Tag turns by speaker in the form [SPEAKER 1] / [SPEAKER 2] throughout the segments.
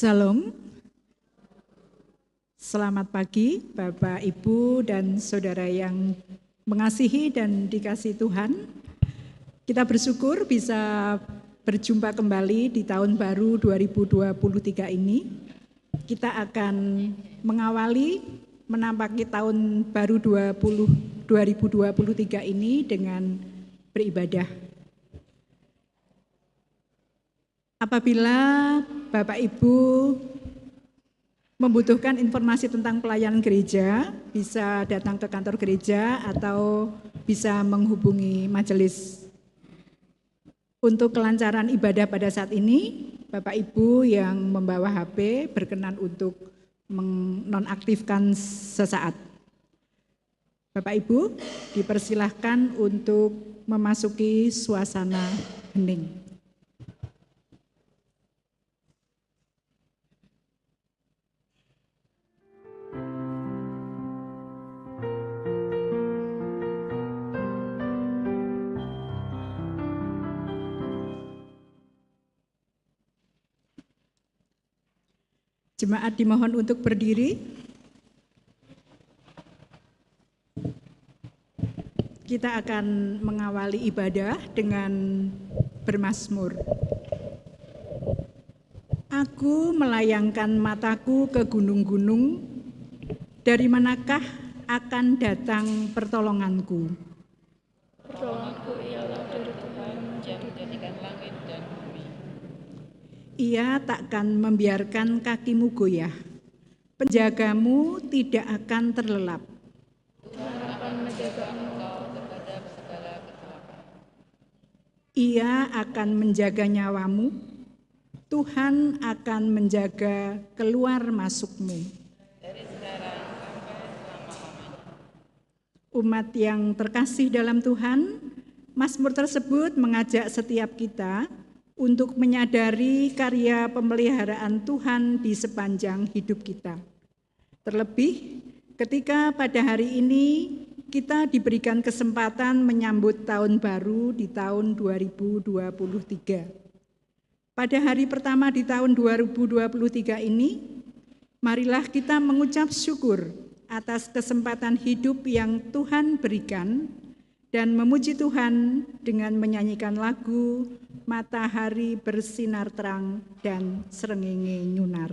[SPEAKER 1] Salam, selamat pagi Bapak, Ibu, dan Saudara yang mengasihi dan dikasihi Tuhan. Kita bersyukur bisa berjumpa kembali di tahun baru 2023 ini. Kita akan mengawali, menampaki tahun baru 2023 ini dengan beribadah. Apabila Bapak Ibu membutuhkan informasi tentang pelayanan gereja, bisa datang ke kantor gereja atau bisa menghubungi majelis. Untuk kelancaran ibadah pada saat ini, Bapak Ibu yang membawa HP berkenan untuk menonaktifkan sesaat. Bapak Ibu dipersilahkan untuk memasuki suasana hening. Jemaat dimohon untuk berdiri. Kita akan mengawali ibadah dengan bermazmur. Aku melayangkan mataku ke gunung-gunung, dari manakah akan datang pertolonganku?
[SPEAKER 2] Pertolonganku ialah dari Tuhan yang menjadikan langit dan bumi.
[SPEAKER 1] Ia takkan membiarkan kakimu goyah, penjagamu tidak akan terlelap.
[SPEAKER 2] Tuhan akan menjaga engkau terhadap segala kecelakaan.
[SPEAKER 1] Ia akan menjaga nyawamu, Tuhan akan menjaga keluar masukmu.
[SPEAKER 2] Dari sekarang sampai selama-lamanya.
[SPEAKER 1] Umat yang terkasih dalam Tuhan, mazmur tersebut mengajak setiap kita untuk menyadari karya pemeliharaan Tuhan di sepanjang hidup kita. Terlebih ketika pada hari ini kita diberikan kesempatan menyambut tahun baru di tahun 2023. Pada hari pertama di tahun 2023 ini, marilah kita mengucap syukur atas kesempatan hidup yang Tuhan berikan dan memuji Tuhan dengan menyanyikan lagu Matahari Bersinar Terang dan Srengenge Nyunar.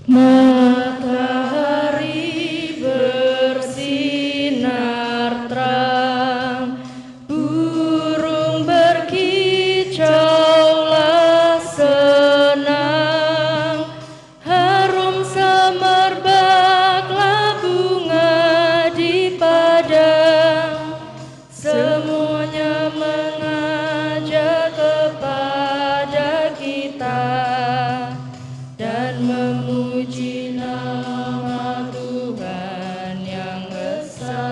[SPEAKER 2] Matahari bersinar terang, burung berkicaulah senang, harum semerbaklah bunga di padang, semuanya mengajak kepada kita dan memuji nama Tuhan yang esa,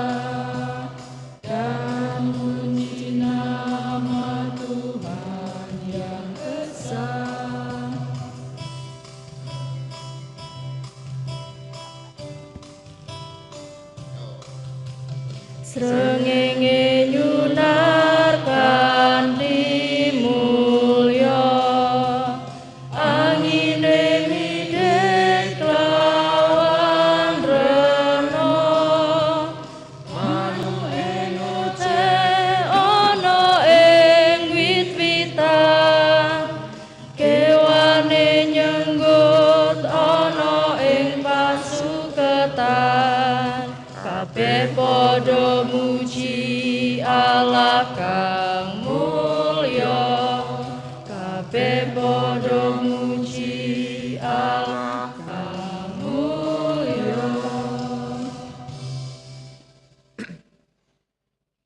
[SPEAKER 2] dan memuji nama Tuhan yang esa. Srengenge nyunarkan di mulya, angine midek lawan rena, manuke ngoce ana ing wit-witan, kewane nyenggut ana ing pasuketan, kabeh padha muji Allah kang mulya, kabeh padha muji Allah kang mulya.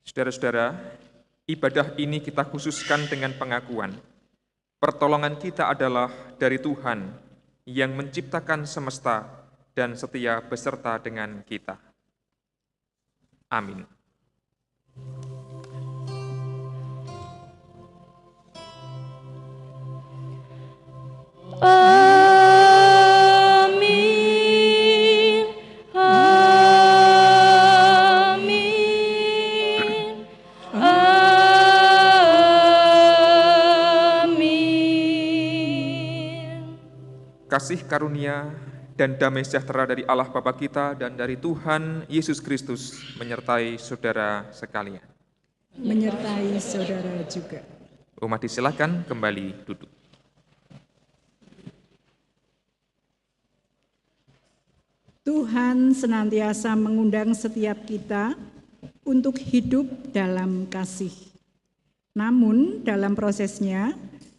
[SPEAKER 3] Saudara-saudara, ibadah ini kita khususkan dengan pengakuan. Pertolongan kita adalah dari Tuhan yang menciptakan semesta dan setia beserta dengan kita. Amin.
[SPEAKER 2] Amin. Amin. Amin.
[SPEAKER 3] Kasih karunia dan damai sejahtera dari Allah Bapa kita dan dari Tuhan Yesus Kristus menyertai saudara sekalian.
[SPEAKER 1] Menyertai saudara juga.
[SPEAKER 3] Umat disilakan kembali duduk.
[SPEAKER 1] Tuhan senantiasa mengundang setiap kita untuk hidup dalam kasih. Namun dalam prosesnya,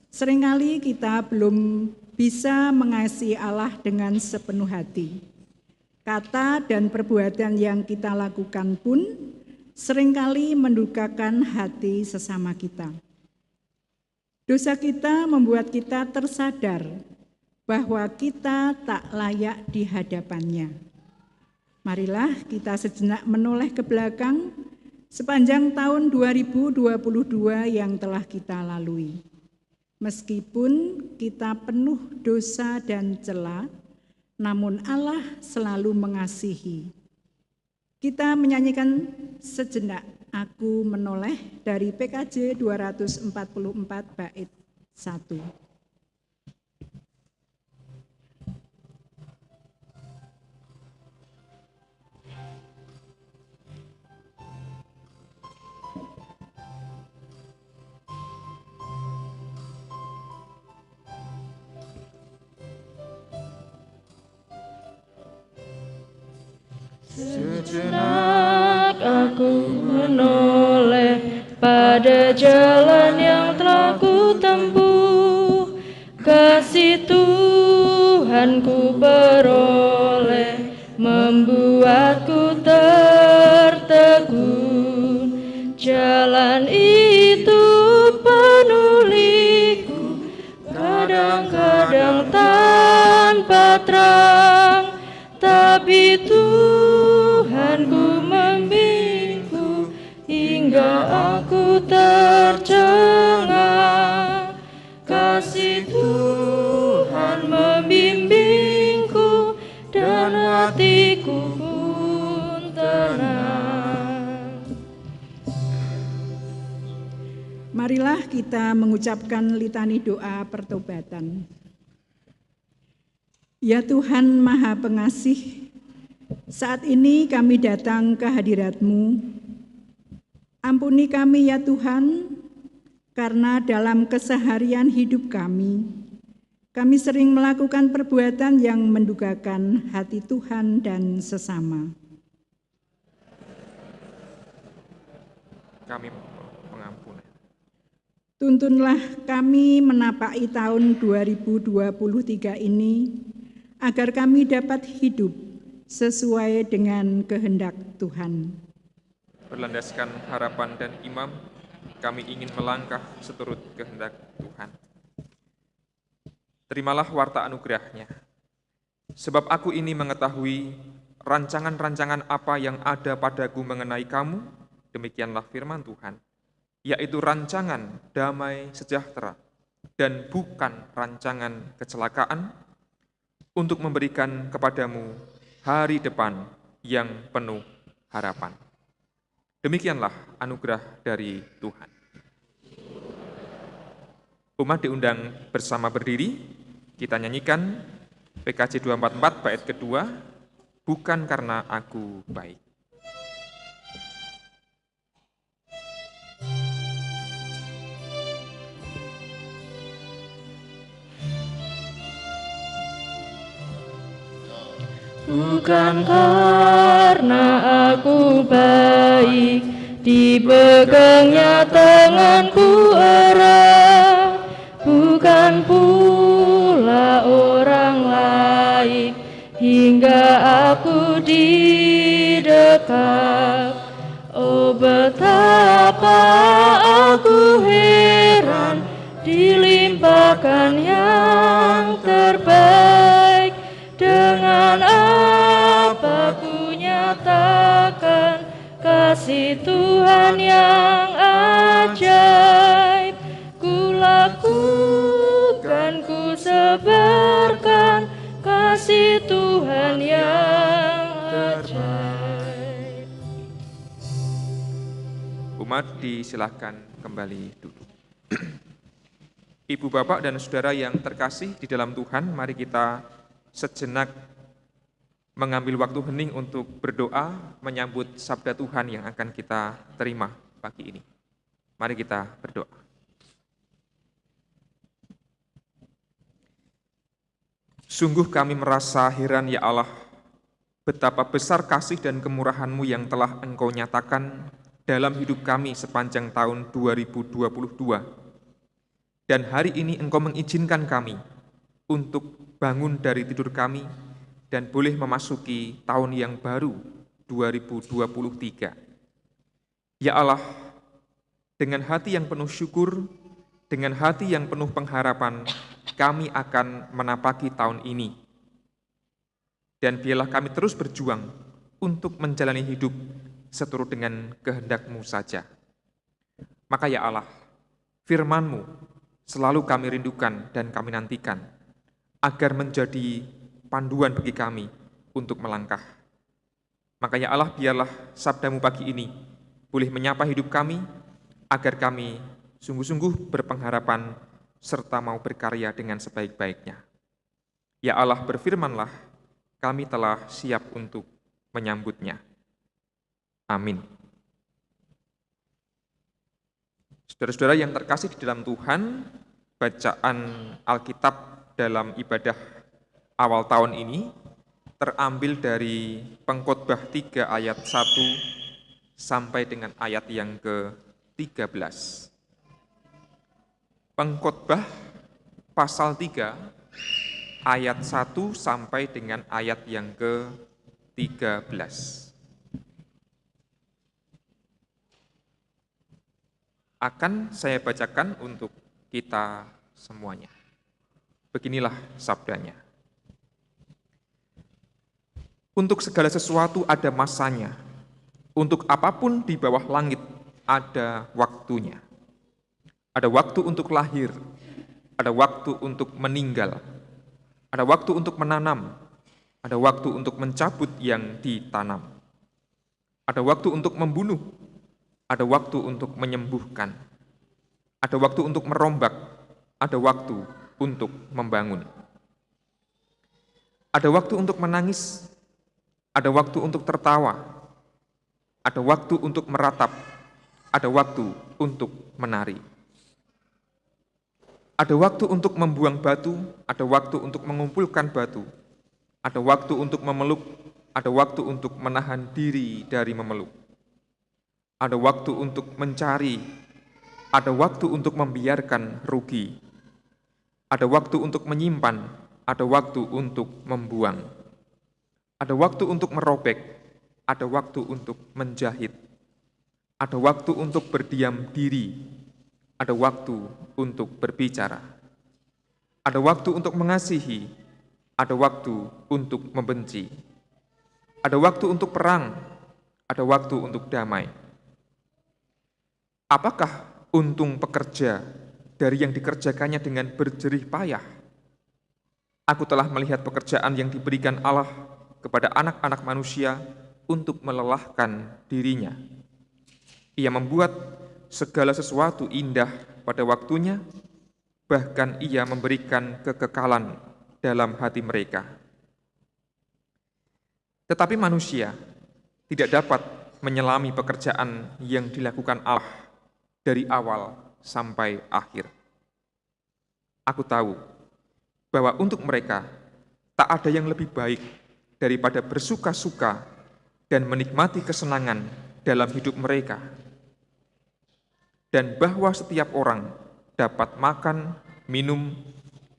[SPEAKER 1] seringkali kita belum bisa mengasihi Allah dengan sepenuh hati. Kata dan perbuatan yang kita lakukan pun seringkali mendukakan hati sesama kita. Dosa kita membuat kita tersadar bahwa kita tak layak di hadapannya. Marilah kita sejenak menoleh ke belakang sepanjang tahun 2022 yang telah kita lalui. Meskipun kita penuh dosa dan cela, namun Allah selalu mengasihi. Kita menyanyikan sejenak Aku Menoleh dari PKJ 244 bait 1.
[SPEAKER 2] Sejenak aku menoleh pada jalan yang telah ku tempuh. Kasih Tuhanku beroleh membuatku tertegun. Jalan itu penuh liku, kadang-kadang tanpa terang, tapi Tuhanku membimbingku hingga aku tercengang. Kasih Tuhan membimbingku dan hatiku pun tenang.
[SPEAKER 1] Marilah kita mengucapkan litani doa pertobatan. Ya Tuhan Maha Pengasih, saat ini kami datang ke hadirat-Mu. Ampuni kami ya Tuhan, karena dalam keseharian hidup kami sering melakukan perbuatan yang mendukakan hati Tuhan dan sesama.
[SPEAKER 3] Kami pengampunan.
[SPEAKER 1] Tuntunlah kami menapaki tahun 2023 ini, agar kami dapat hidup sesuai dengan kehendak Tuhan.
[SPEAKER 3] Berlandaskan harapan dan iman, kami ingin melangkah seturut kehendak Tuhan. Terimalah warta anugerah-Nya, sebab aku ini mengetahui rancangan-rancangan apa yang ada padaku mengenai kamu, demikianlah firman Tuhan, yaitu rancangan damai sejahtera dan bukan rancangan kecelakaan, untuk memberikan kepadamu hari depan yang penuh harapan. Demikianlah anugerah dari Tuhan. Umat diundang bersama berdiri, kita nyanyikan PKJ 244 bait kedua, bukan karena aku baik.
[SPEAKER 2] Bukan karena aku baik, dipegangnya tanganku erat. Bukan pula orang lain, hingga aku didekat. Oh betapa aku heran, dilimpahkan yang terbaik dengan kasih Tuhan yang ajaib, ku lakukan, ku sebarkan kasih Tuhan yang ajaib.
[SPEAKER 3] Umat disilahkan kembali duduk. Ibu, bapak, dan saudara yang terkasih di dalam Tuhan, mari kita sejenak mengambil waktu hening untuk berdoa menyambut sabda Tuhan yang akan kita terima pagi ini. Mari kita berdoa. Sungguh kami merasa heran ya Allah, betapa besar kasih dan kemurahan-Mu yang telah Engkau nyatakan dalam hidup kami sepanjang tahun 2022. Dan hari ini Engkau mengizinkan kami untuk bangun dari tidur kami dan boleh memasuki tahun yang baru 2023. Ya Allah, dengan hati yang penuh syukur, dengan hati yang penuh pengharapan, kami akan menapaki tahun ini. Dan biarlah kami terus berjuang untuk menjalani hidup seturut dengan kehendak-Mu saja. Maka ya Allah, firman-Mu selalu kami rindukan dan kami nantikan, agar menjadi panduan bagi kami untuk melangkah. Maka ya Allah, biarlah sabda-Mu pagi ini boleh menyapa hidup kami, agar kami sungguh-sungguh berpengharapan serta mau berkarya dengan sebaik-baiknya. Ya Allah, berfirman-Lah, kami telah siap untuk menyambutnya. Amin. Saudara-saudara yang terkasih di dalam Tuhan, bacaan Alkitab dalam ibadah awal tahun ini terambil dari Pengkhotbah 3 ayat 1 sampai dengan ayat yang ke-13. Pengkhotbah pasal 3 ayat 1 sampai dengan ayat yang ke-13. Akan saya bacakan untuk kita semuanya. Beginilah sabdanya. Untuk segala sesuatu ada masanya, untuk apapun di bawah langit ada waktunya. Ada waktu untuk lahir, ada waktu untuk meninggal, ada waktu untuk menanam, ada waktu untuk mencabut yang ditanam. Ada waktu untuk membunuh, ada waktu untuk menyembuhkan, ada waktu untuk merombak, ada waktu untuk membangun. Ada waktu untuk menangis, ada waktu untuk tertawa, ada waktu untuk meratap, ada waktu untuk menari. Ada waktu untuk membuang batu, ada waktu untuk mengumpulkan batu, ada waktu untuk memeluk, ada waktu untuk menahan diri dari memeluk. Ada waktu untuk mencari, ada waktu untuk membiarkan rugi. Ada waktu untuk menyimpan, ada waktu untuk membuang. Ada waktu untuk merobek, ada waktu untuk menjahit. Ada waktu untuk berdiam diri, ada waktu untuk berbicara. Ada waktu untuk mengasihi, ada waktu untuk membenci. Ada waktu untuk perang, ada waktu untuk damai. Apakah untung pekerja dari yang dikerjakannya dengan berjerih payah? Aku telah melihat pekerjaan yang diberikan Allah kepada anak-anak manusia untuk melelahkan dirinya. Ia membuat segala sesuatu indah pada waktunya, bahkan ia memberikan kekekalan dalam hati mereka. Tetapi manusia tidak dapat menyelami pekerjaan yang dilakukan Allah dari awal sampai akhir. Aku tahu bahwa untuk mereka tak ada yang lebih baik daripada bersuka-suka dan menikmati kesenangan dalam hidup mereka, dan bahwa setiap orang dapat makan, minum,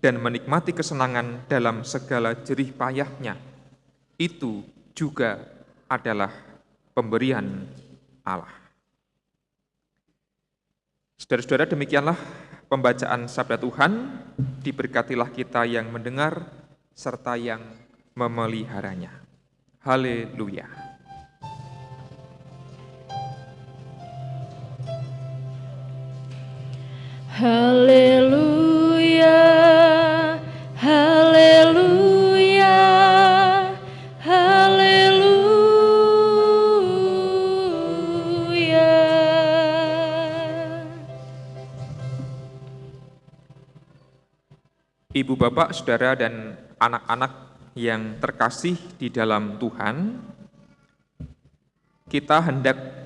[SPEAKER 3] dan menikmati kesenangan dalam segala jerih payahnya. Itu juga adalah pemberian Allah. Saudara-saudara, demikianlah pembacaan sabda Tuhan. Diberkatilah kita yang mendengar serta yang memeliharanya. Haleluya.
[SPEAKER 2] Haleluya, haleluya, haleluya.
[SPEAKER 3] Ibu, bapak, saudara, dan anak-anak yang terkasih di dalam Tuhan, kita hendak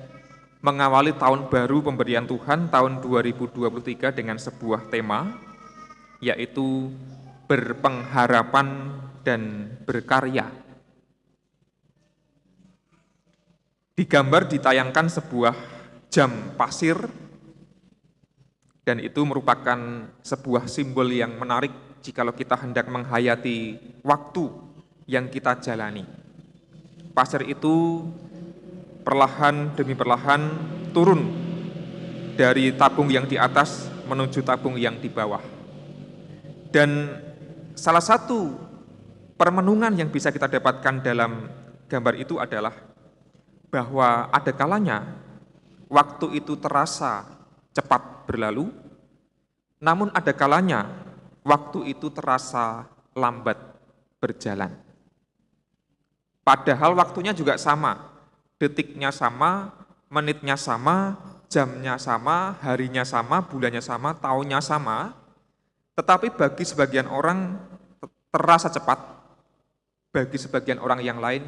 [SPEAKER 3] mengawali tahun baru pemberian Tuhan tahun 2023 dengan sebuah tema, yaitu berpengharapan dan berkarya. Di gambar ditayangkan sebuah jam pasir, dan itu merupakan sebuah simbol yang menarik jikalau kita hendak menghayati waktu yang kita jalani. Pasir itu perlahan demi perlahan turun dari tabung yang di atas menuju tabung yang di bawah. Dan salah satu permenungan yang bisa kita dapatkan dalam gambar itu adalah bahwa ada kalanya waktu itu terasa cepat berlalu, namun ada kalanya waktu itu terasa lambat berjalan. Padahal waktunya juga sama, detiknya sama, menitnya sama, jamnya sama, harinya sama, bulannya sama, tahunnya sama, tetapi bagi sebagian orang terasa cepat, bagi sebagian orang yang lain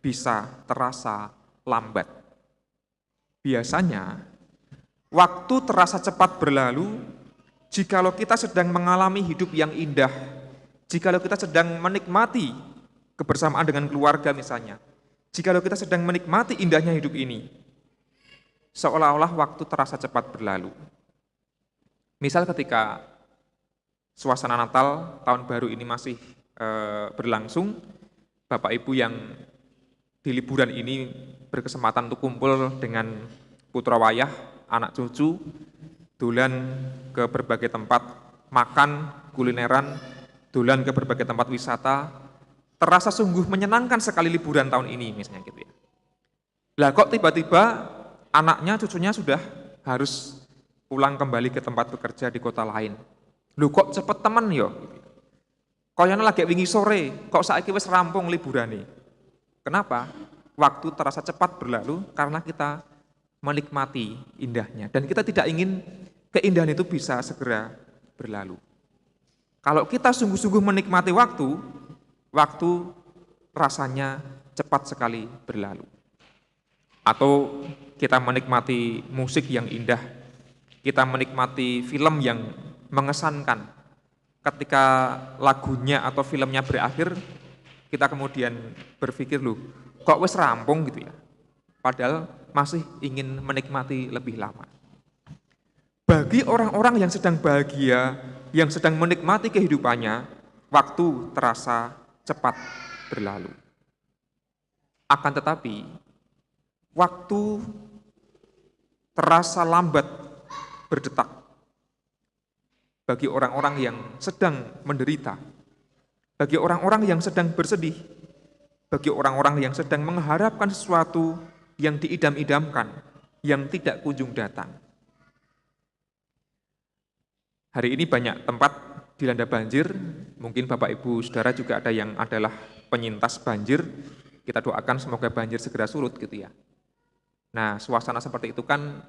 [SPEAKER 3] bisa terasa lambat. Biasanya, waktu terasa cepat berlalu jikalau kita sedang mengalami hidup yang indah, jikalau kita sedang menikmati kebersamaan dengan keluarga misalnya, jikalau kita sedang menikmati indahnya hidup ini, seolah-olah waktu terasa cepat berlalu. Misal ketika suasana Natal, tahun baru ini masih berlangsung, Bapak Ibu yang di liburan ini berkesempatan untuk kumpul dengan putra wayah, anak cucu, dolan ke berbagai tempat, makan, kulineran, dolan ke berbagai tempat wisata, terasa sungguh menyenangkan sekali liburan tahun ini misalnya gitu ya. Lah kok tiba-tiba anaknya, cucunya sudah harus pulang kembali ke tempat bekerja di kota lain. Loh kok cepet temen yo? Koyone lagi wingi sore, kok saiki wis rampung liburane. Kenapa? Waktu terasa cepat berlalu karena kita menikmati indahnya dan kita tidak ingin keindahan itu bisa segera berlalu. Kalau kita sungguh-sungguh menikmati waktu rasanya cepat sekali berlalu. Atau kita menikmati musik yang indah, kita menikmati film yang mengesankan. Ketika lagunya atau filmnya berakhir, kita kemudian berpikir, loh, kok wis rampung gitu ya. Padahal masih ingin menikmati lebih lama. Bagi orang-orang yang sedang bahagia, yang sedang menikmati kehidupannya, waktu terasa cepat berlalu. Akan tetapi, waktu terasa lambat berdetak bagi orang-orang yang sedang menderita, bagi orang-orang yang sedang bersedih, bagi orang-orang yang sedang mengharapkan sesuatu yang diidam-idamkan, yang tidak kunjung datang. Hari ini banyak tempat dilanda banjir, mungkin Bapak Ibu Saudara juga ada yang adalah penyintas banjir, kita doakan semoga banjir segera surut gitu ya. Nah, suasana seperti itu kan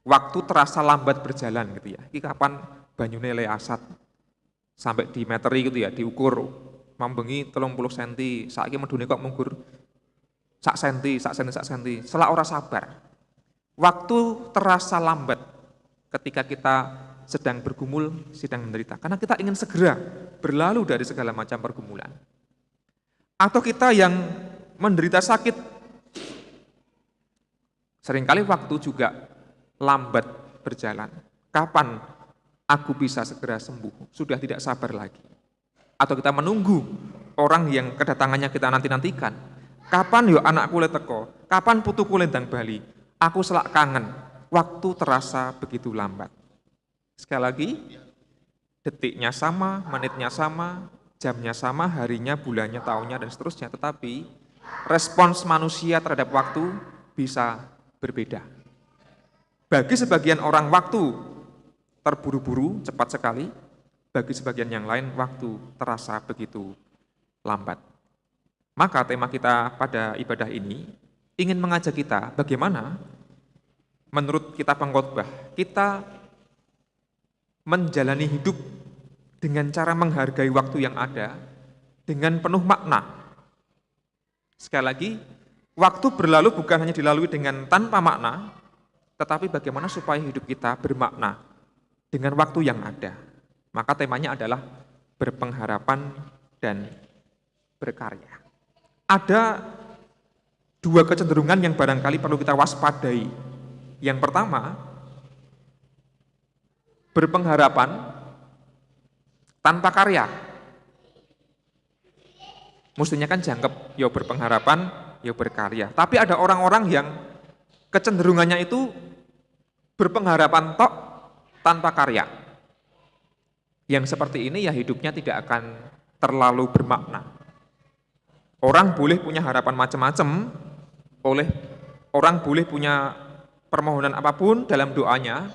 [SPEAKER 3] waktu terasa lambat berjalan gitu ya. Ini kapan banyune le asat sampai dimeteri gitu ya, diukur mambengi 30 cm, saiki medune kok munggur sak senti, selak ora sabar. Waktu terasa lambat ketika kita sedang bergumul, sedang menderita, karena kita ingin segera berlalu dari segala macam pergumulan. Atau kita yang menderita sakit, seringkali waktu juga lambat berjalan. Kapan aku bisa segera sembuh? Sudah tidak sabar lagi. Atau kita menunggu orang yang kedatangannya kita nanti-nantikan. Kapan yo anakku le teko? Kapan putuku le ndang bali? Aku selak kangen. Waktu terasa begitu lambat. Sekali lagi, detiknya sama, menitnya sama, jamnya sama, harinya, bulannya, tahunnya, dan seterusnya. Tetapi respons manusia terhadap waktu bisa berbeda. Bagi sebagian orang waktu terburu-buru, cepat sekali. Bagi sebagian yang lain, waktu terasa begitu lambat. Maka tema kita pada ibadah ini ingin mengajak kita bagaimana menurut kitab Pengkhotbah kita menjalani hidup dengan cara menghargai waktu yang ada dengan penuh makna. Sekali lagi, waktu berlalu bukan hanya dilalui dengan tanpa makna, tetapi bagaimana supaya hidup kita bermakna dengan waktu yang ada. Maka temanya adalah berpengharapan dan berkarya. Ada dua kecenderungan yang barangkali perlu kita waspadai. Yang pertama, berpengharapan tanpa karya. Mestinya kan jangkep, ya berpengharapan, ya berkarya. Tapi ada orang-orang yang kecenderungannya itu berpengharapan tok tanpa karya. Yang seperti ini ya hidupnya tidak akan terlalu bermakna. Orang boleh punya harapan macam-macam, orang boleh punya permohonan apapun dalam doanya,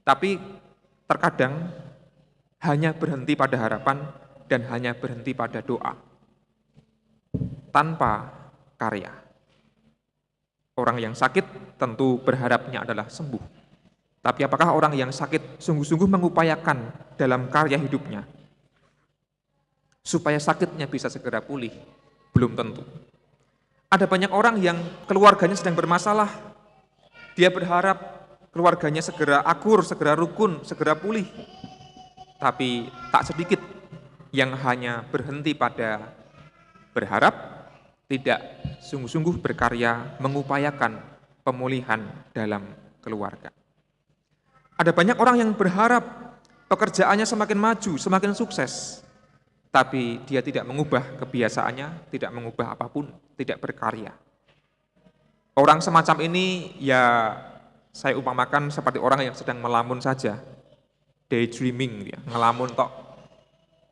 [SPEAKER 3] tapi terkadang hanya berhenti pada harapan dan hanya berhenti pada doa, tanpa karya. Orang yang sakit tentu berharapnya adalah sembuh. Tapi apakah orang yang sakit sungguh-sungguh mengupayakan dalam karya hidupnya supaya sakitnya bisa segera pulih? Belum tentu. Ada banyak orang yang keluarganya sedang bermasalah. Dia berharap keluarganya segera akur, segera rukun, segera pulih. Tapi tak sedikit yang hanya berhenti pada berharap, tidak sungguh-sungguh berkarya mengupayakan pemulihan dalam keluarga. Ada banyak orang yang berharap pekerjaannya semakin maju, semakin sukses, tapi dia tidak mengubah kebiasaannya, tidak mengubah apapun, tidak berkarya. Orang semacam ini ya saya umpamakan seperti orang yang sedang melamun saja, daydreaming, ya, ngelamun tok,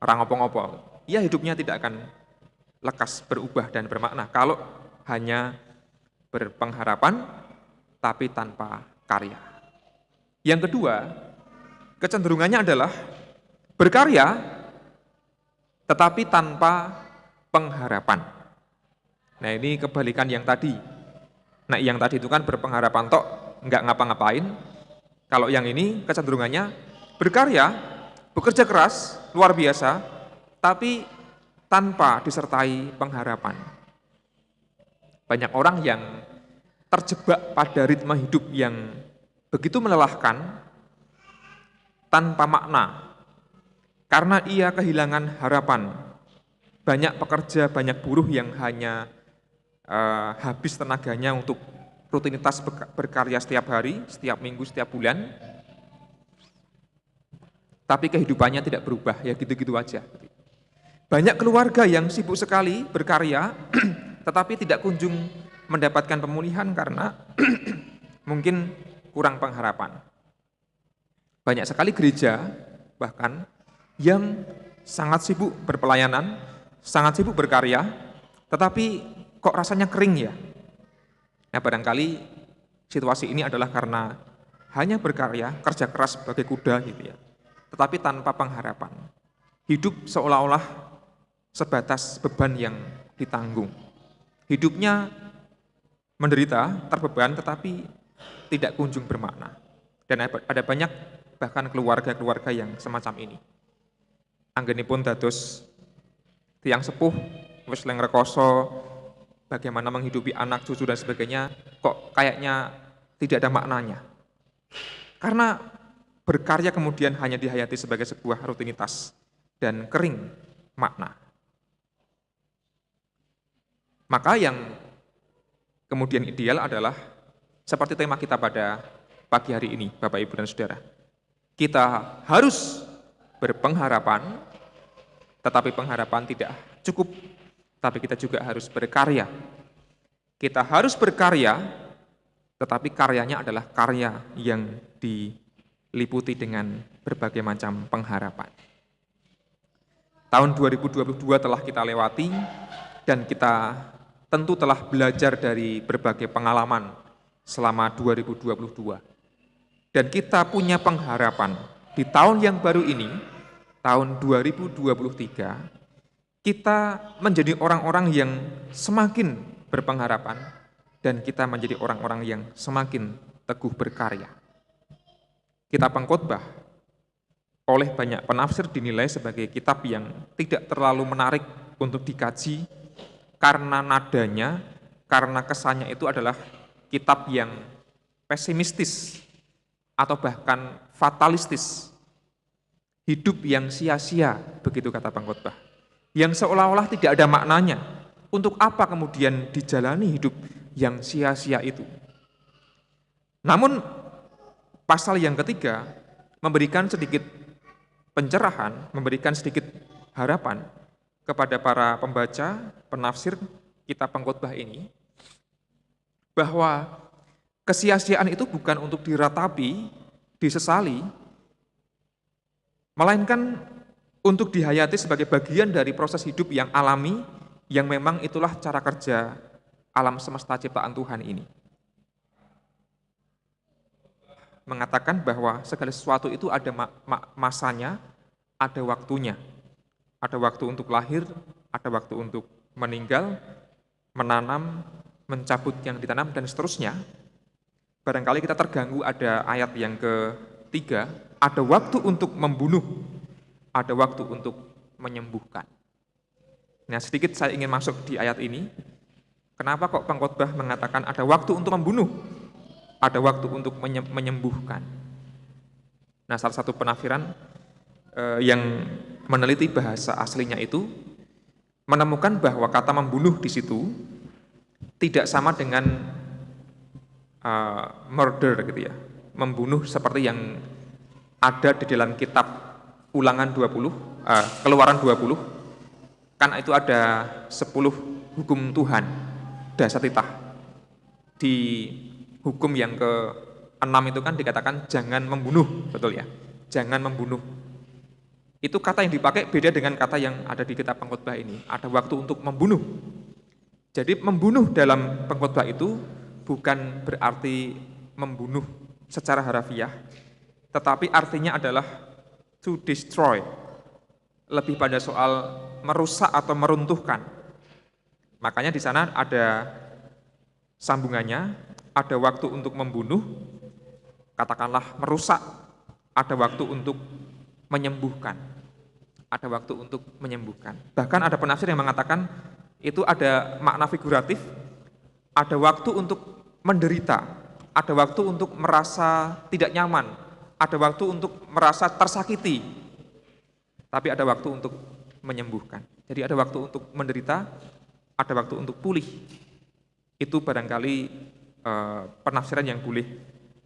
[SPEAKER 3] orang ngopo-ngopo. Ya hidupnya tidak akan lekas berubah dan bermakna kalau hanya berpengharapan tapi tanpa karya. Yang kedua, kecenderungannya adalah berkarya tetapi tanpa pengharapan. Nah ini kebalikan yang tadi. Nah yang tadi itu kan berpengharapan tok, nggak ngapa-ngapain. Kalau yang ini kecenderungannya berkarya, bekerja keras, luar biasa, tapi tanpa disertai pengharapan. Banyak orang yang terjebak pada ritme hidup yang begitu melelahkan, tanpa makna, karena ia kehilangan harapan. Banyak pekerja, banyak buruh yang hanya habis tenaganya untuk rutinitas berkarya setiap hari, setiap minggu, setiap bulan, tapi kehidupannya tidak berubah, ya gitu-gitu aja. Banyak keluarga yang sibuk sekali berkarya, tetapi tidak kunjung mendapatkan pemulihan karena mungkin kurang pengharapan. Banyak sekali gereja bahkan yang sangat sibuk berpelayanan, sangat sibuk berkarya, tetapi kok rasanya kering ya? Nah barangkali situasi ini adalah karena hanya berkarya, kerja keras sebagai kuda gitu ya, tetapi tanpa pengharapan. Hidup seolah-olah sebatas beban yang ditanggung. Hidupnya menderita, terbeban, tetapi tidak kunjung bermakna. Dan ada banyak bahkan keluarga-keluarga yang semacam ini. Anggenipun dados tiang sepuh, wis leng rekoso, bagaimana menghidupi anak, cucu dan sebagainya, kok kayaknya tidak ada maknanya. Karena berkarya kemudian hanya dihayati sebagai sebuah rutinitas dan kering makna. Maka yang kemudian ideal adalah seperti tema kita pada pagi hari ini, Bapak, Ibu, dan Saudara. Kita harus berpengharapan, tetapi pengharapan tidak cukup, tapi kita juga harus berkarya. Kita harus berkarya, tetapi karyanya adalah karya yang diliputi dengan berbagai macam pengharapan. Tahun 2022 telah kita lewati, dan kita tentu telah belajar dari berbagai pengalaman selama 2022. Dan kita punya pengharapan di tahun yang baru ini, tahun 2023, kita menjadi orang-orang yang semakin berpengharapan dan kita menjadi orang-orang yang semakin teguh berkarya. Kitab Pengkhotbah oleh banyak penafsir dinilai sebagai kitab yang tidak terlalu menarik untuk dikaji karena nadanya, karena kesannya itu adalah kitab yang pesimistis atau bahkan fatalistis. Hidup yang sia-sia, begitu kata Pengkhotbah. Yang seolah-olah tidak ada maknanya. Untuk apa kemudian dijalani hidup yang sia-sia itu? Namun pasal yang ketiga memberikan sedikit pencerahan, memberikan sedikit harapan kepada para pembaca, penafsir kitab Pengkhotbah ini, bahwa kesia-siaan itu bukan untuk diratapi, disesali, melainkan untuk dihayati sebagai bagian dari proses hidup yang alami, yang memang itulah cara kerja alam semesta ciptaan Tuhan ini. Mengatakan bahwa segala sesuatu itu ada masanya, ada waktunya. Ada waktu untuk lahir, ada waktu untuk meninggal, menanam, mencabut yang ditanam, dan seterusnya. Barangkali kita terganggu ada ayat yang ketiga, ada waktu untuk membunuh, ada waktu untuk menyembuhkan. Nah, sedikit saya ingin masuk di ayat ini. Kenapa kok Pengkhotbah mengatakan ada waktu untuk membunuh, ada waktu untuk menyembuhkan? Nah, salah satu penafsiran yang meneliti bahasa aslinya itu menemukan bahwa kata membunuh di situ tidak sama dengan murder gitu ya. Membunuh seperti yang ada di dalam kitab Ulangan 20, Keluaran 20, kan itu ada 10 hukum Tuhan, dasatitah. Di hukum yang ke-6 itu kan dikatakan jangan membunuh, betul ya? Jangan membunuh. Itu kata yang dipakai beda dengan kata yang ada di kitab Pengkhotbah ini. Ada waktu untuk membunuh. Jadi membunuh dalam Pengkhotbah itu bukan berarti membunuh secara harafiah, tetapi artinya adalah to destroy. Lebih pada soal merusak atau meruntuhkan. Makanya di sana ada sambungannya, ada waktu untuk membunuh, katakanlah merusak, ada waktu untuk menyembuhkan. Ada waktu untuk menyembuhkan. Bahkan ada penafsir yang mengatakan itu ada makna figuratif, ada waktu untuk menderita, ada waktu untuk merasa tidak nyaman, ada waktu untuk merasa tersakiti, tapi ada waktu untuk menyembuhkan. Jadi ada waktu untuk menderita, ada waktu untuk pulih. Itu barangkali penafsiran yang boleh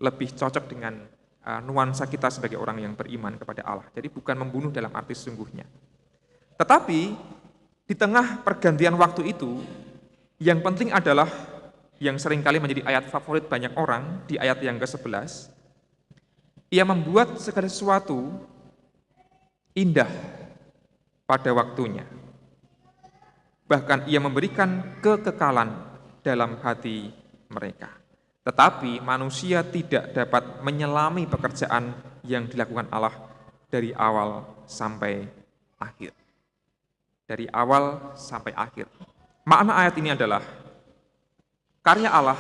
[SPEAKER 3] lebih cocok dengan nuansa kita sebagai orang yang beriman kepada Allah. Jadi bukan membunuh dalam arti sesungguhnya. Tetapi di tengah pergantian waktu itu, yang penting adalah yang seringkali menjadi ayat favorit banyak orang di ayat yang ke-11, ia membuat segala sesuatu indah pada waktunya. Bahkan ia memberikan kekekalan dalam hati mereka. Tetapi manusia tidak dapat menyelami pekerjaan yang dilakukan Allah dari awal sampai akhir. Dari awal sampai akhir. Makna ayat ini adalah karya Allah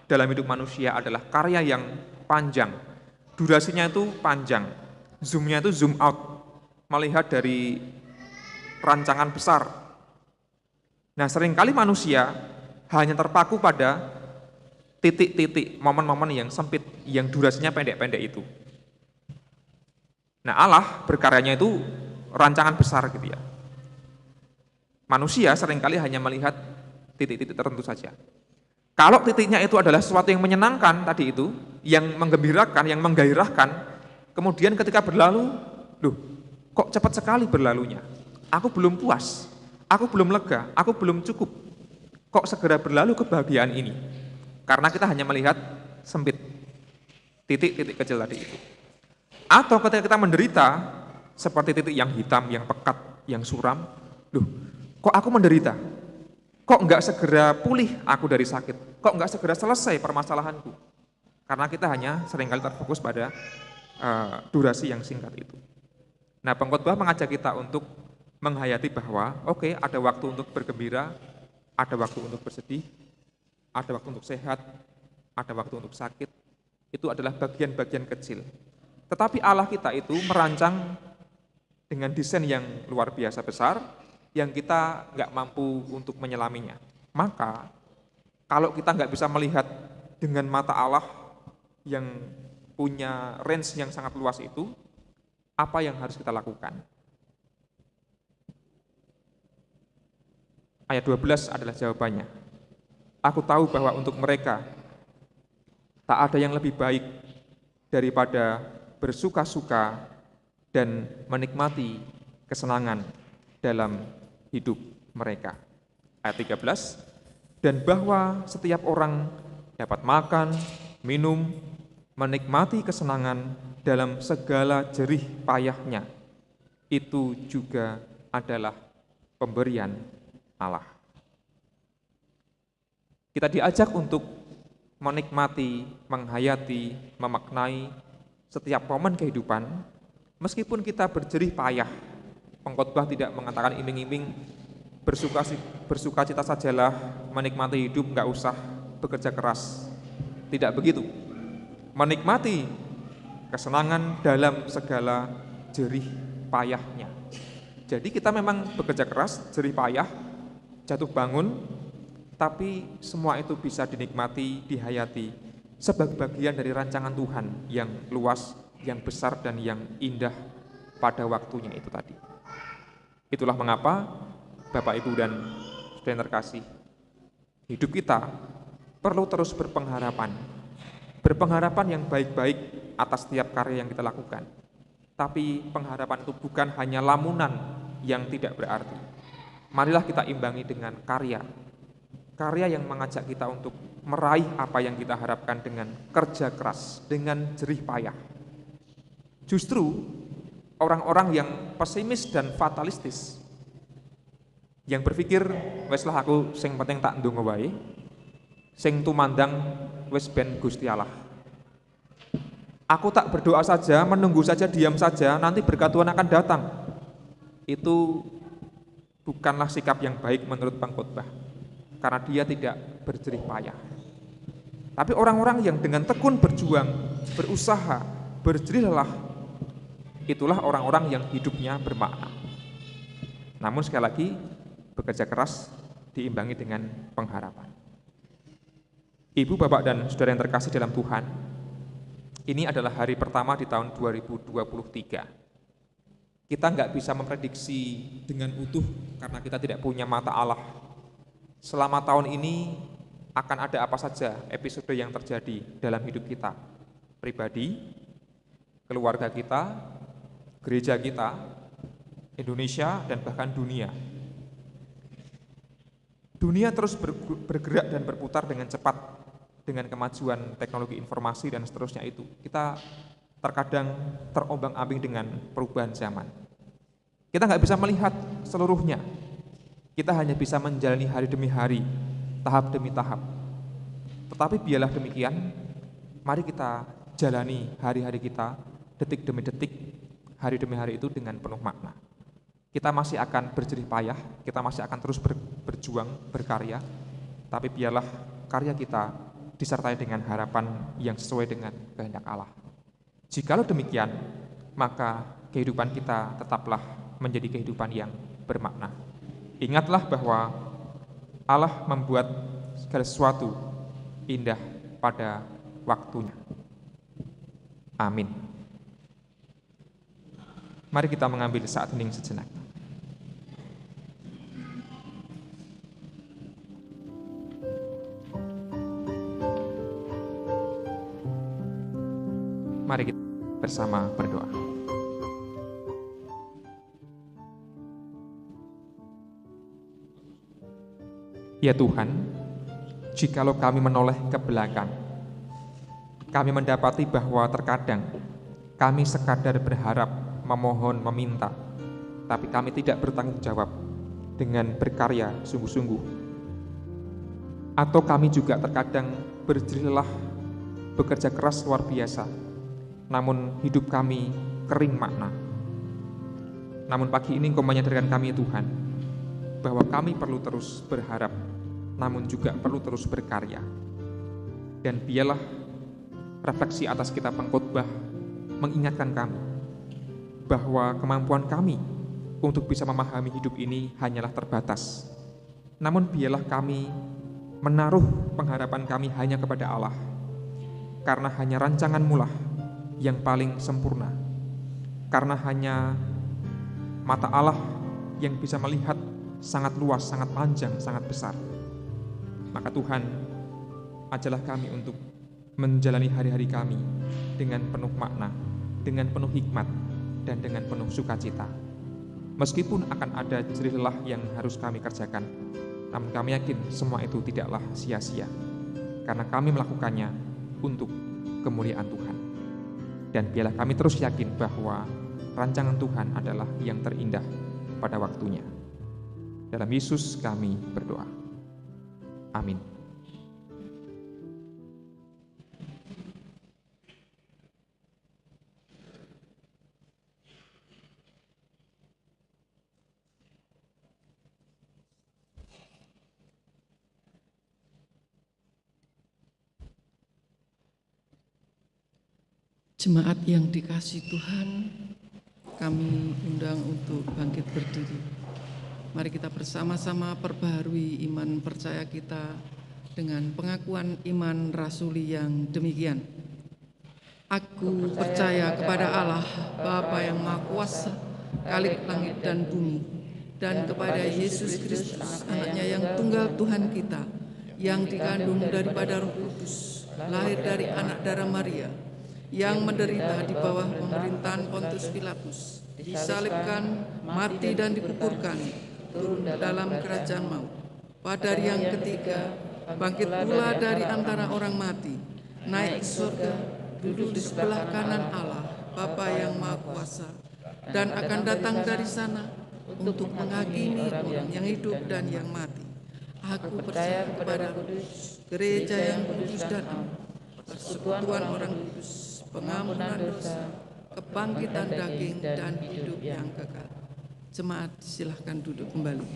[SPEAKER 3] dalam hidup manusia adalah karya yang panjang. Durasinya itu panjang. Zoom-nya itu zoom out. Melihat dari rancangan besar. Nah, seringkali manusia hanya terpaku pada titik-titik, momen-momen yang sempit, yang durasinya pendek-pendek itu. Nah, Allah berkaryanya itu rancangan besar gitu ya. Manusia seringkali hanya melihat titik-titik tertentu saja. Kalau titiknya itu adalah sesuatu yang menyenangkan tadi itu, yang menggembirakan, yang menggairahkan, kemudian ketika berlalu, loh, kok cepat sekali berlalunya? Aku belum puas, aku belum lega, aku belum cukup. Kok segera berlalu kebahagiaan ini? Karena kita hanya melihat sempit, titik-titik kecil tadi itu. Atau ketika kita menderita, seperti titik yang hitam, yang pekat, yang suram, loh, kok aku menderita? Kok enggak segera pulih aku dari sakit? Kok enggak segera selesai permasalahanku? Karena kita hanya seringkali terfokus pada durasi yang singkat itu. Nah, pengkhotbah mengajak kita untuk menghayati bahwa oke, ada waktu untuk bergembira, ada waktu untuk bersedih, ada waktu untuk sehat, ada waktu untuk sakit. Itu adalah bagian-bagian kecil. Tetapi Allah kita itu merancang dengan desain yang luar biasa besar, yang kita nggak mampu untuk menyelaminya. Maka, kalau kita nggak bisa melihat dengan mata Allah yang punya range yang sangat luas itu, apa yang harus kita lakukan? Ayat 12 adalah jawabannya. Aku tahu bahwa untuk mereka tak ada yang lebih baik daripada bersuka-suka dan menikmati kesenangan dalam hidup mereka. Ayat 13, dan bahwa setiap orang dapat makan, minum, menikmati kesenangan dalam segala jerih payahnya. Itu juga adalah pemberian Allah. Kita diajak untuk menikmati, menghayati, memaknai setiap momen kehidupan, meskipun kita berjerih payah. Pengkhotbah tidak mengatakan iming-iming bersuka cita sajalah, menikmati hidup, nggak usah bekerja keras. Tidak begitu. Menikmati kesenangan dalam segala jerih payahnya. Jadi kita memang bekerja keras, jerih payah, jatuh bangun, tapi semua itu bisa dinikmati, dihayati sebagai bagian dari rancangan Tuhan yang luas, yang besar, dan yang indah pada waktunya itu tadi. Itulah mengapa Bapak, Ibu, dan saudara yang terkasih, hidup kita perlu terus berpengharapan yang baik-baik atas setiap karya yang kita lakukan. Tapi pengharapan itu bukan hanya lamunan yang tidak berarti. Marilah kita imbangi dengan karya yang mengajak kita untuk meraih apa yang kita harapkan dengan kerja keras, dengan jerih payah. Justru orang-orang yang pesimis dan fatalistis, yang berpikir wes lah aku sing penting tak ndonga wae, sing tumandang wes ben Gusti Allah. Aku tak berdoa saja, menunggu saja, diam saja, nanti berkat Tuhan akan datang. Itu bukanlah sikap yang baik menurut pengkhotbah, karena dia tidak berjerih payah. Tapi orang-orang yang dengan tekun berjuang, berusaha, berjerih lelah, itulah orang-orang yang hidupnya bermakna. Namun sekali lagi, bekerja keras diimbangi dengan pengharapan. Ibu, Bapak, dan saudara yang terkasih dalam Tuhan, ini adalah hari pertama di tahun 2023. Kita nggak bisa memprediksi dengan utuh karena kita tidak punya mata Allah. Selama tahun ini akan ada apa saja episode yang terjadi dalam hidup kita, pribadi, keluarga kita, gereja kita, Indonesia, dan bahkan dunia. Dunia terus bergerak dan berputar dengan cepat dengan kemajuan teknologi informasi dan seterusnya itu. Kita terkadang terombang-ambing dengan perubahan zaman. Kita nggak bisa melihat seluruhnya. Kita hanya bisa menjalani hari demi hari, tahap demi tahap. Tetapi biarlah demikian, mari kita jalani hari-hari kita, detik demi detik, hari demi hari itu dengan penuh makna. Kita masih akan berjerih payah, kita masih akan terus berjuang, berkarya, tapi biarlah karya kita disertai dengan harapan yang sesuai dengan kehendak Allah. Jikalau demikian, maka kehidupan kita tetaplah menjadi kehidupan yang bermakna. Ingatlah bahwa Allah membuat segala sesuatu indah pada waktunya. Amin. Mari kita mengambil saat hening sejenak. Mari kita bersama berdoa. Ya Tuhan, jikalau kami menoleh ke belakang, kami mendapati bahwa terkadang kami sekadar berharap, memohon, meminta, tapi kami tidak bertanggung jawab dengan berkarya sungguh-sungguh. Atau kami juga terkadang berjerih lelah bekerja keras luar biasa, namun hidup kami kering makna. Namun pagi ini Engkau menyadarkan kami Tuhan, bahwa kami perlu terus berharap, namun juga perlu terus berkarya. Dan biarlah refleksi atas kitab pengkhotbah mengingatkan kami, bahwa kemampuan kami untuk bisa memahami hidup ini hanyalah terbatas. Namun biarlah kami menaruh pengharapan kami hanya kepada Allah, karena hanya rancangan-Mu lah yang paling sempurna, karena hanya mata Allah yang bisa melihat sangat luas, sangat panjang, sangat besar. Maka Tuhan, ajarlah kami untuk menjalani hari-hari kami dengan penuh makna, dengan penuh hikmat, dan dengan penuh sukacita. Meskipun akan ada jerih lelah yang harus kami kerjakan, namun kami yakin semua itu tidaklah sia-sia, karena kami melakukannya untuk kemuliaan Tuhan. Dan biarlah kami terus yakin bahwa rancangan Tuhan adalah yang terindah pada waktunya. Dalam Yesus kami berdoa. Amin.
[SPEAKER 4] Jemaat yang dikasihi Tuhan, kami undang untuk bangkit berdiri. Mari kita bersama-sama perbaharui iman percaya kita dengan pengakuan iman rasuli yang demikian. Aku percaya kepada Allah, Bapa yang Maha Kuasa, Khalik langit dan bumi, dan kepada Yesus Kristus, anaknya yang tunggal Tuhan kita, yang dikandung daripada Roh Kudus, lahir dari anak darah Maria, yang menderita di bawah pemerintahan Pontius Pilatus, disalibkan, mati dan dikuburkan, turun dalam kerajaan maut. Pada hari yang ketiga, bangkit pula dari antara orang mati, naik ke surga, duduk di sebelah kanan Allah, Bapa yang Maha Kuasa, dan akan datang dari sana untuk menghakimi orang yang hidup dan yang mati. Aku percaya kepada Kudus, gereja yang kudus dan am, persekutuan orang kudus, pengampunan dosa, kebangkitan daging, dan hidup yang kekal. Jemaat, silahkan duduk kembali.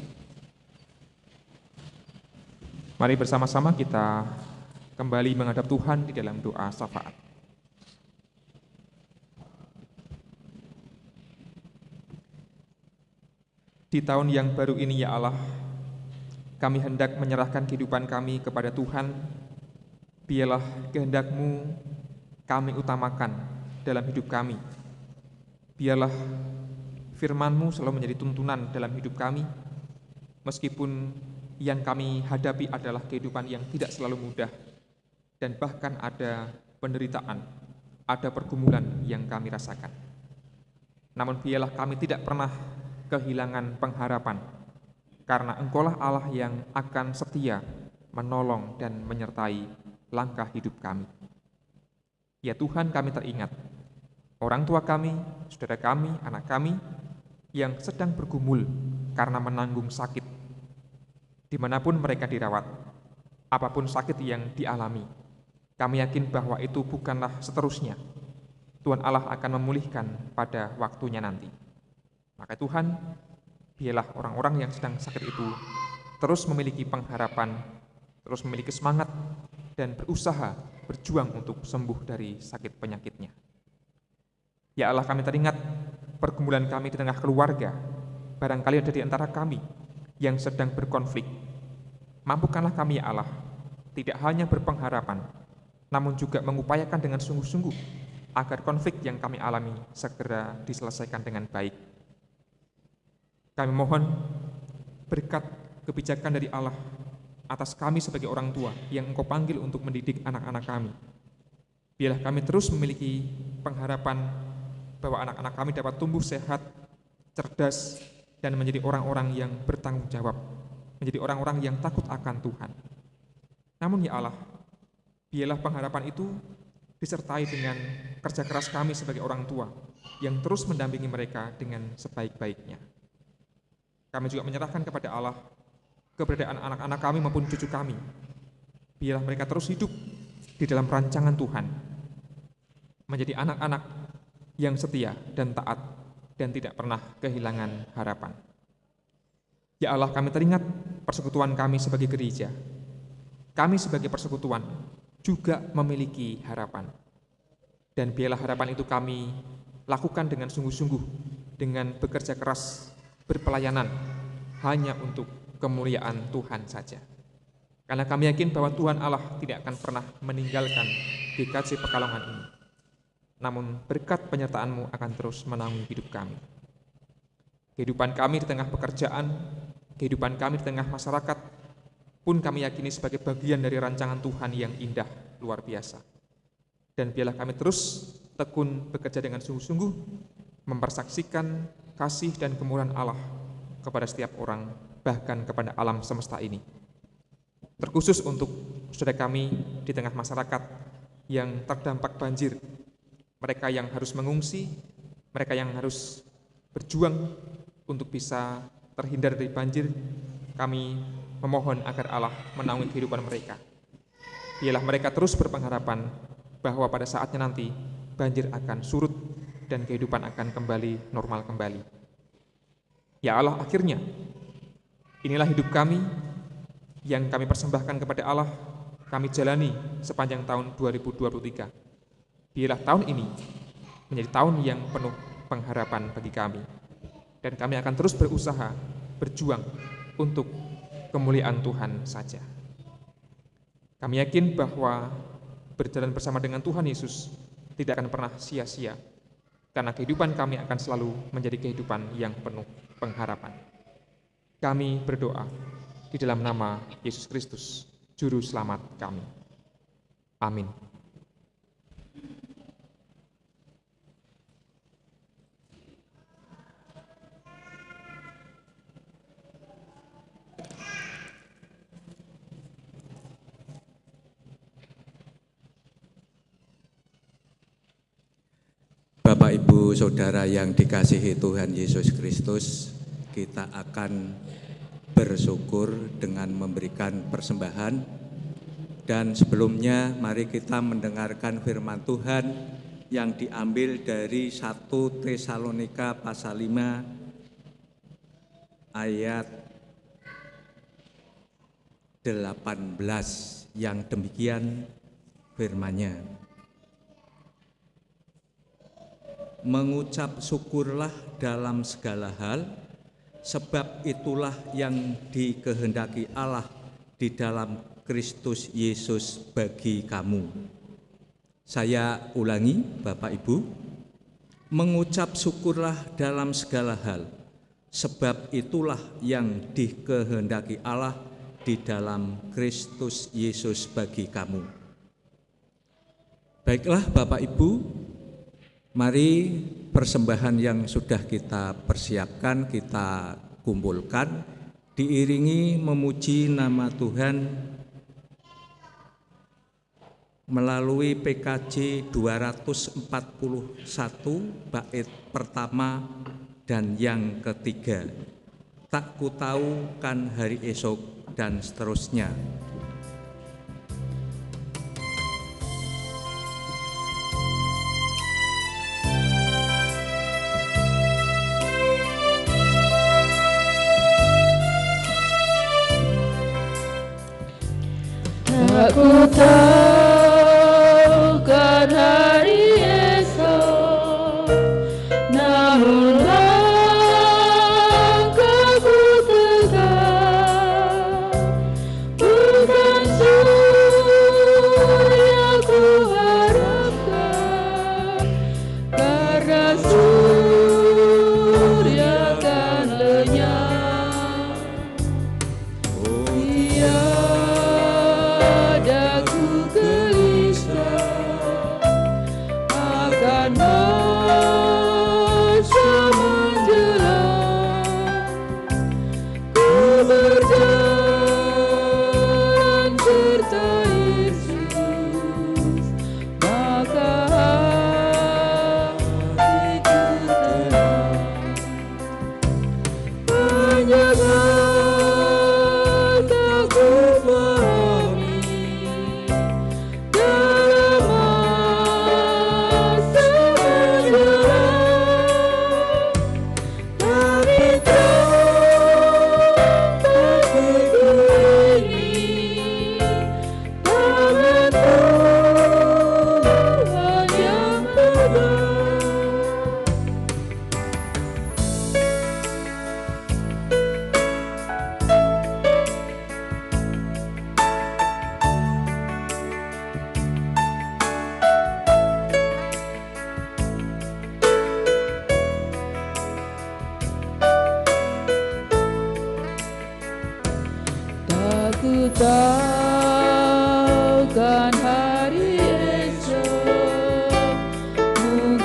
[SPEAKER 3] Mari bersama-sama kita kembali menghadap Tuhan di dalam doa syafaat. Di tahun yang baru ini ya Allah, kami hendak menyerahkan kehidupan kami kepada Tuhan. Biarlah kehendak-Mu kami utamakan dalam hidup kami. Biarlah firman-Mu selalu menjadi tuntunan dalam hidup kami, meskipun yang kami hadapi adalah kehidupan yang tidak selalu mudah, dan bahkan ada penderitaan, ada pergumulan yang kami rasakan. Namun biarlah kami tidak pernah kehilangan pengharapan, karena Engkaulah Allah yang akan setia menolong dan menyertai langkah hidup kami. Ya Tuhan, kami teringat orang tua kami, saudara kami, anak kami yang sedang bergumul karena menanggung sakit. Dimanapun mereka dirawat, apapun sakit yang dialami, kami yakin bahwa itu bukanlah seterusnya. Tuhan Allah akan memulihkan pada waktunya nanti. Maka Tuhan, biarlah orang-orang yang sedang sakit itu terus memiliki pengharapan, terus memiliki semangat, dan berusaha berjuang untuk sembuh dari sakit penyakitnya. Ya Allah, kami teringat pergumulan kami di tengah keluarga. Barangkali ada di antara kami yang sedang berkonflik. Mampukanlah kami ya Allah, tidak hanya berpengharapan, namun juga mengupayakan dengan sungguh-sungguh agar konflik yang kami alami segera diselesaikan dengan baik. Kami mohon berkat kebijakan dari Allah atas kami sebagai orang tua yang Engkau panggil untuk mendidik anak-anak kami. Biarlah kami terus memiliki pengharapan bahwa anak-anak kami dapat tumbuh sehat, cerdas, dan menjadi orang-orang yang bertanggung jawab, menjadi orang-orang yang takut akan Tuhan. Namun ya Allah, biarlah pengharapan itu disertai dengan kerja keras kami sebagai orang tua yang terus mendampingi mereka dengan sebaik-baiknya. Kami juga menyerahkan kepada Allah keberadaan anak-anak kami maupun cucu kami. Biarlah mereka terus hidup di dalam rancangan Tuhan, menjadi anak-anak yang setia dan taat dan tidak pernah kehilangan harapan. Ya Allah, kami teringat persekutuan kami sebagai gereja. Kami sebagai persekutuan juga memiliki harapan. Dan biarlah harapan itu kami lakukan dengan sungguh-sungguh, dengan bekerja keras, berpelayanan, hanya untuk kemuliaan Tuhan saja. Karena kami yakin bahwa Tuhan Allah tidak akan pernah meninggalkan GKJ Pekalongan ini. Namun berkat penyertaan-Mu akan terus menaungi hidup kami. Kehidupan kami di tengah pekerjaan, kehidupan kami di tengah masyarakat, pun kami yakini sebagai bagian dari rancangan Tuhan yang indah, luar biasa. Dan biarlah kami terus tekun bekerja dengan sungguh-sungguh, mempersaksikan kasih dan kemurahan Allah kepada setiap orang, bahkan kepada alam semesta ini. Terkhusus untuk saudara kami di tengah masyarakat yang terdampak banjir, mereka yang harus mengungsi, mereka yang harus berjuang untuk bisa terhindar dari banjir, kami memohon agar Allah menaungi kehidupan mereka. Biarlah mereka terus berpengharapan bahwa pada saatnya nanti banjir akan surut dan kehidupan akan kembali normal kembali. Ya Allah, akhirnya inilah hidup kami yang kami persembahkan kepada Allah, kami jalani sepanjang tahun 2023. Biarlah tahun ini menjadi tahun yang penuh pengharapan bagi kami. Dan kami akan terus berusaha, berjuang untuk kemuliaan Tuhan saja. Kami yakin bahwa berjalan bersama dengan Tuhan Yesus tidak akan pernah sia-sia, karena kehidupan kami akan selalu menjadi kehidupan yang penuh pengharapan. Kami berdoa di dalam nama Yesus Kristus, Juru Selamat kami. Amin.
[SPEAKER 5] Bapak, Ibu, Saudara yang dikasihi Tuhan Yesus Kristus, kita akan bersyukur dengan memberikan persembahan. Dan sebelumnya mari kita mendengarkan firman Tuhan yang diambil dari 1 Tesalonika pasal 5 ayat 18 yang demikian firman-Nya. Mengucap syukurlah dalam segala hal, sebab itulah yang dikehendaki Allah di dalam Kristus Yesus bagi kamu. Saya ulangi, Bapak Ibu. Mengucap syukurlah dalam segala hal, sebab itulah yang dikehendaki Allah di dalam Kristus Yesus bagi kamu. Baiklah Bapak Ibu, mari persembahan yang sudah kita persiapkan, kita kumpulkan, diiringi memuji nama Tuhan melalui PKJ 241 bait pertama dan yang ketiga. Tak ku tahu kan hari esok dan seterusnya.
[SPEAKER 2] Aku tahu kan hari esok, namun langkahku tegak, bukan surya ku harapkan, karena surya kan lenyap. Tiada ku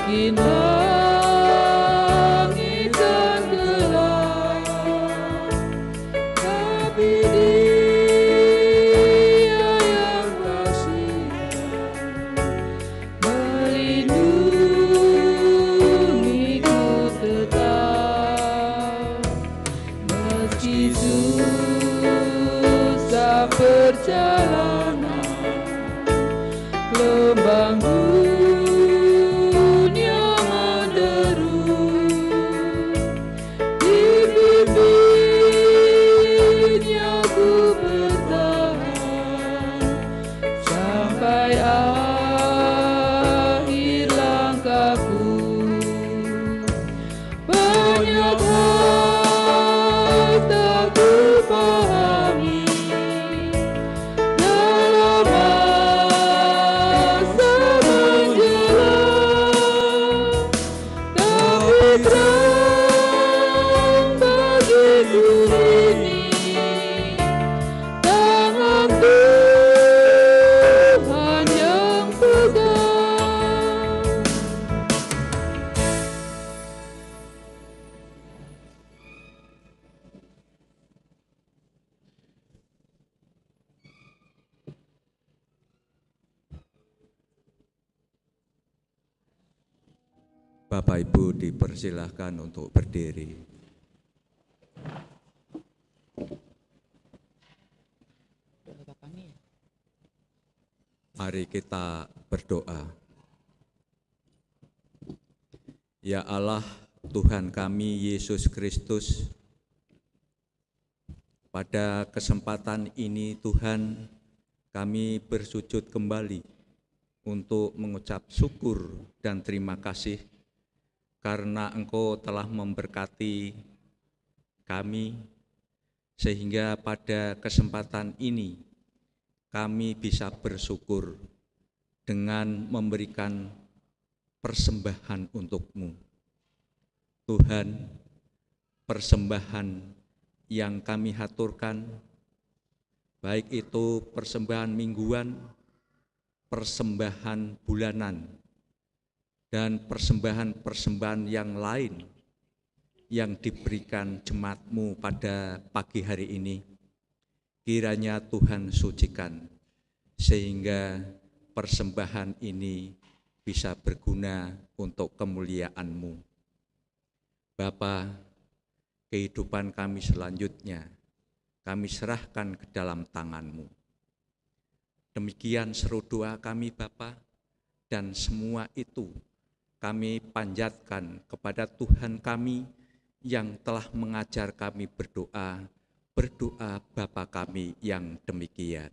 [SPEAKER 2] Miskin langit dan gelap, tapi Dia yang kasihan melindungiku tetap. Meski susah perjalanan, gelombang dunia menderu, di bibirnya ku bertahan sampai akhir langkahku. Banyak hal tak ku pahami dalam masa menjelang, tapi terang bagiku ini tangan Tuhan yang pegang.
[SPEAKER 5] Bapak Ibu dipersilahkan untuk berdiri. Mari kita berdoa. Ya Allah, Tuhan kami Yesus Kristus, pada kesempatan ini Tuhan, kami bersujud kembali untuk mengucap syukur dan terima kasih karena Engkau telah memberkati kami, sehingga pada kesempatan ini kami bisa bersyukur dengan memberikan persembahan untuk-Mu. Tuhan, persembahan yang kami haturkan, baik itu persembahan mingguan, persembahan bulanan, dan persembahan-persembahan yang lain yang diberikan jemaat-Mu pada pagi hari ini, kiranya Tuhan sucikan, sehingga persembahan ini bisa berguna untuk kemuliaan-Mu. Bapa, kehidupan kami selanjutnya kami serahkan ke dalam tangan-Mu. Demikian seru doa kami Bapa, dan semua itu kami panjatkan kepada Tuhan kami yang telah mengajar kami berdoa Bapa kami yang demikian.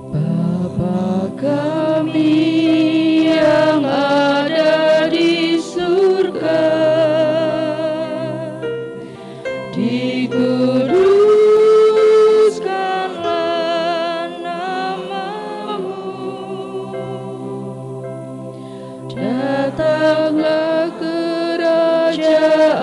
[SPEAKER 2] Bapa kami yang ada di surga, dikuduskanlah nama-Mu, datanglah kerajaan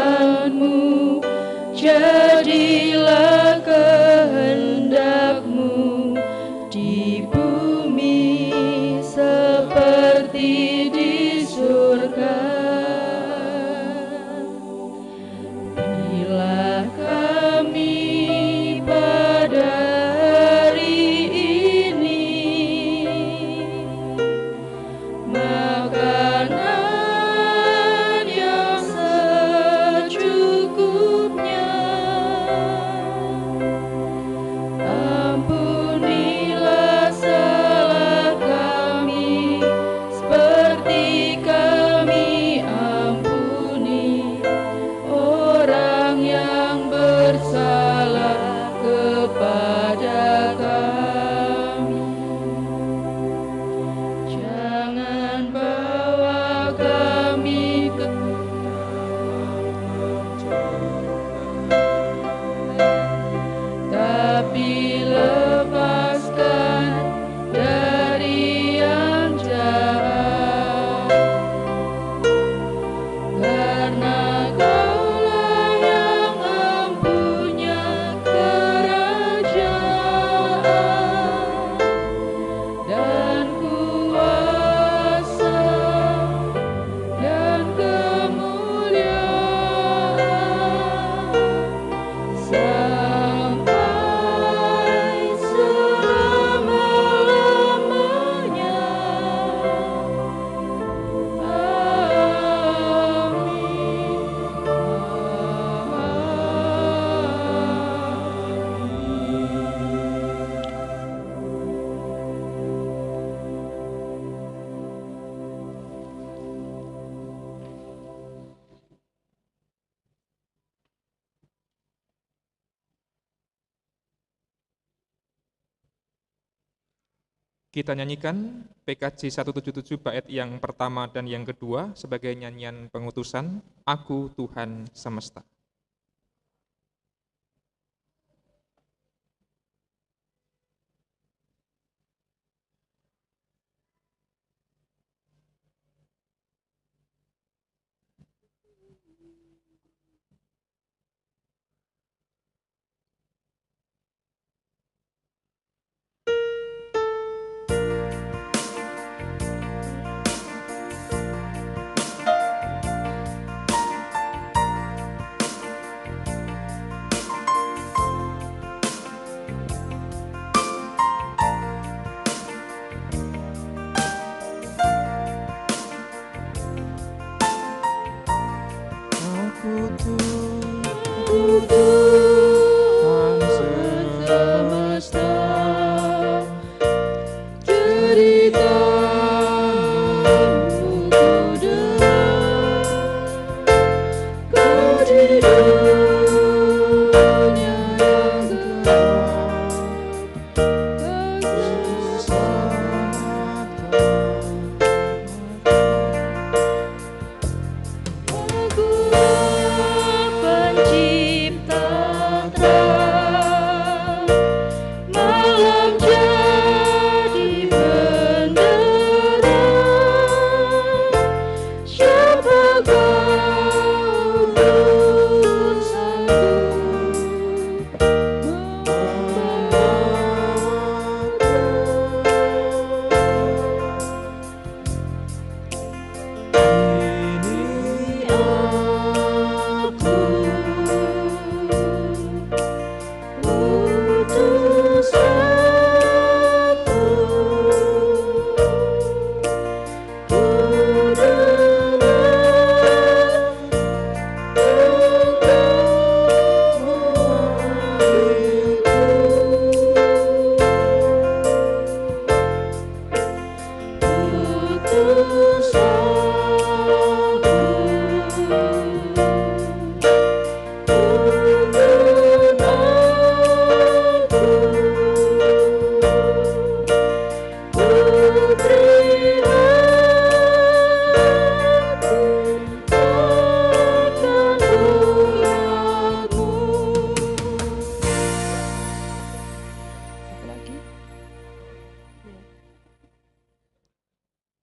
[SPEAKER 3] Kita nyanyikan PKJ 177 bait yang pertama dan yang kedua sebagai nyanyian pengutusan, Aku Tuhan Semesta.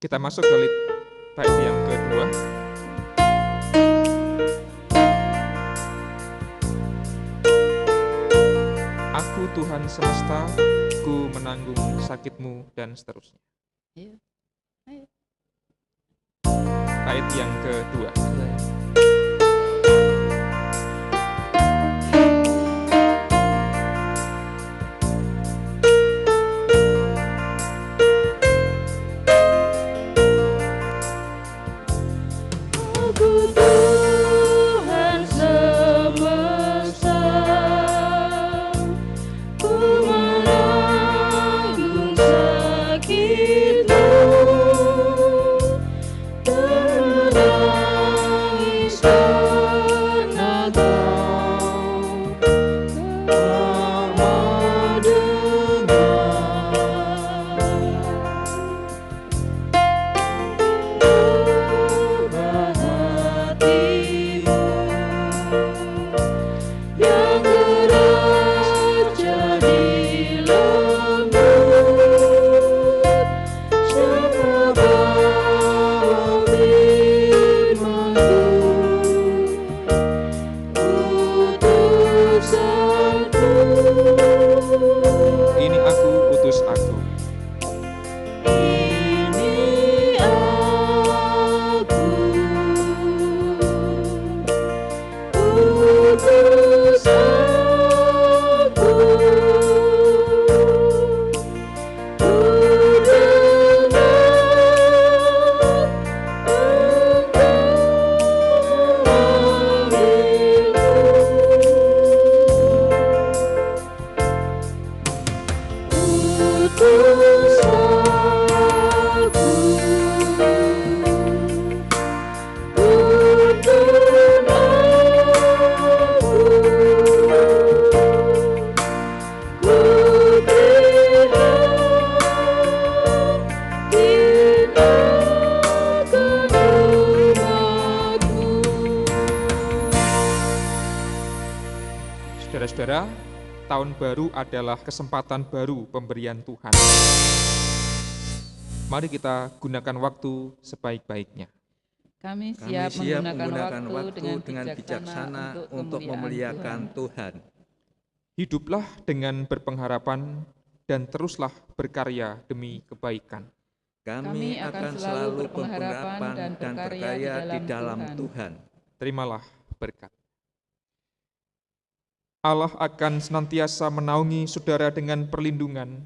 [SPEAKER 3] Kita masuk ke bait yang kedua. Aku Tuhan semesta, ku menanggung sakitmu, dan seterusnya. Bait yang kedua.
[SPEAKER 2] Sakitmu, tenang
[SPEAKER 3] tahun baru adalah kesempatan baru pemberian Tuhan. Mari kita gunakan waktu sebaik-baiknya.
[SPEAKER 2] Kami
[SPEAKER 5] Kami
[SPEAKER 2] siap
[SPEAKER 5] siap
[SPEAKER 2] menggunakan
[SPEAKER 5] waktu dengan bijaksana untuk memuliakan Tuhan.
[SPEAKER 3] Hiduplah dengan berpengharapan dan teruslah berkarya demi kebaikan.
[SPEAKER 5] Kami akan selalu berpengharapan dan berkarya di dalam Tuhan.
[SPEAKER 3] Terimalah berkat. Allah akan senantiasa menaungi saudara dengan perlindungan.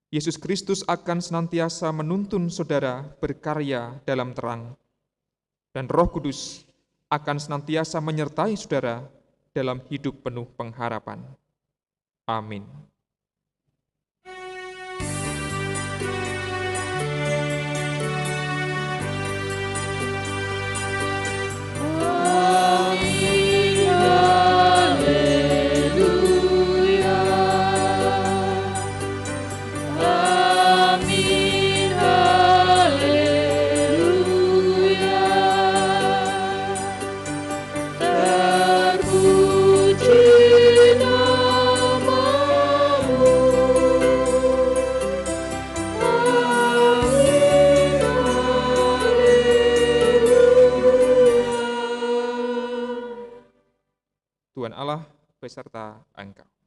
[SPEAKER 3] Yesus Kristus akan senantiasa menuntun saudara berkarya dalam terang. Dan Roh Kudus akan senantiasa menyertai saudara dalam hidup penuh pengharapan. Amin. Tuhan Allah beserta engkau.